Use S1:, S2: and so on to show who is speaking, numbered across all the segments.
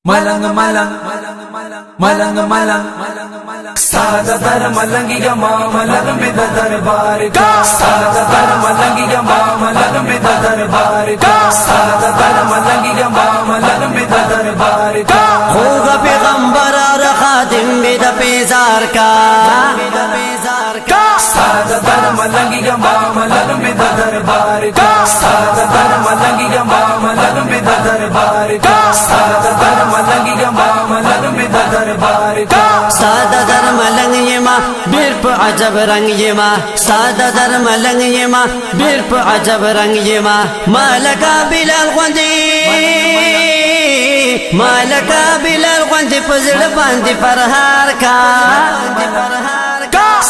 S1: मलंग मलंग मलंग मलंग सादा दर मलंगी गा मलंग में दरबार का सादा दर मलंगी गा मलंग में दरबार का सादा दर मलंगी गा मलंग में दरबार का
S2: होगा पैगंबर और खादिम बिद पेजार का
S1: सादा दर मलंगी गा मलंग में दरबार का सादा दर मलंगी गा मलंग में दरबार का सादा दर मलंगी गा मलंग में दरबार का
S2: सादा दर मलंग ये माँ बीर पे अजब रंग ये माँ सादा दर मलंग ये माँ बीर पे अजब रंग ये माँ मालका बिलाल गुंदी मालका बिलाल गुंदी पजड़ बांधी परहार का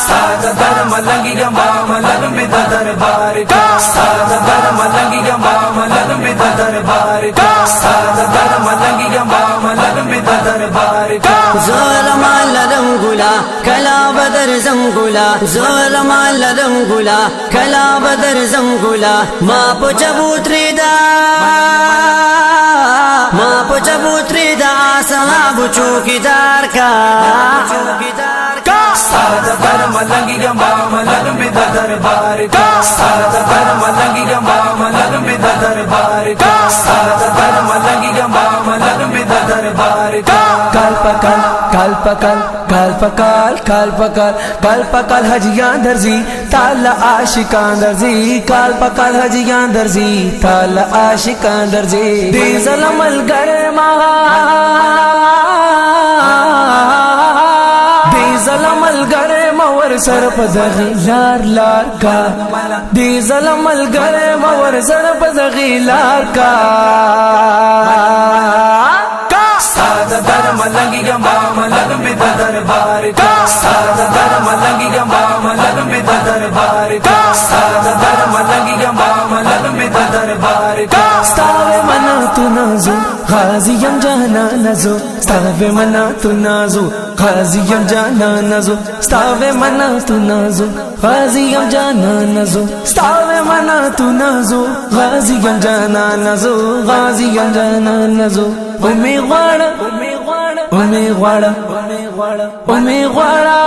S1: सादा दर मलंगी गा मलंग में दरबार का सादा दर मलंगी गा मलंग में दरबार का सादा दर मलंगी गा मलंग में दरबार का
S2: जोर मालरम गुला कला बदर जमगुला जोर मालरम गुला कला बदर जमगुला माँ पो चबूतरी दा माँ पो चबूतरी दा सहाबु चौकीदार का
S1: सादा दर मलंगी गा मलंग में दरबार का सादा दर मलंगी गा मलंग में दरबार का सादा दर मलंगी गा मलंग में दरबार का काल पकाल हजियां दर्जी ताला आशिकां दर्जी काल पकाल हजियां दर्जी ताला आशिकां दर्जी दीजल अमल गरमा दीजल अमल गरे मवर सर पजगी लार लार का दीजल अमल गरे मवर सर पजगी लार का सादा दर मलंगी गा मलंग में दरबार का सादा दर मलंगी गा मलंग में दरबार का सादा दर मलंगी गा मलंग में दरबार का स्तावे मना तू नाजू गाजियम जाना नजो स्तावे मना तू नाजू गाजियम जाना नजो स्तावे मना तू नाजू गाजियम जाना नजो स्तावे मना तू नाजू गाजियम जाना नजो गाजियम जाना नजो उमे वाड़ा उमे वाड़ा उमे वाड़ा उमे वाड़ा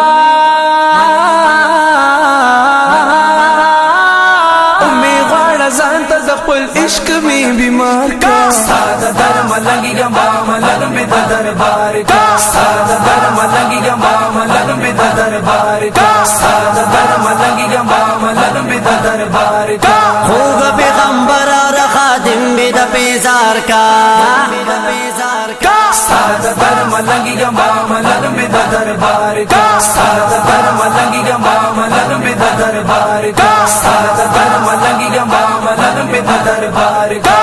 S1: जानता ज़ख्पुल इश्क में बीमार का सादा दर मलंगी गा मलंग में दरबार का सादा दर मलंगी गा मलंग में दरबार का सादा दर मलंगी गा मलंग में दरबार का
S2: होगा पैगंबर और खादिम बिद पेजार का
S1: सादा दर मलंगी गा मलंग में दरबार का सादा दर मलंगी गा मलंग में दरबार का सादा दर मलंगी गा मलंग में दरबार का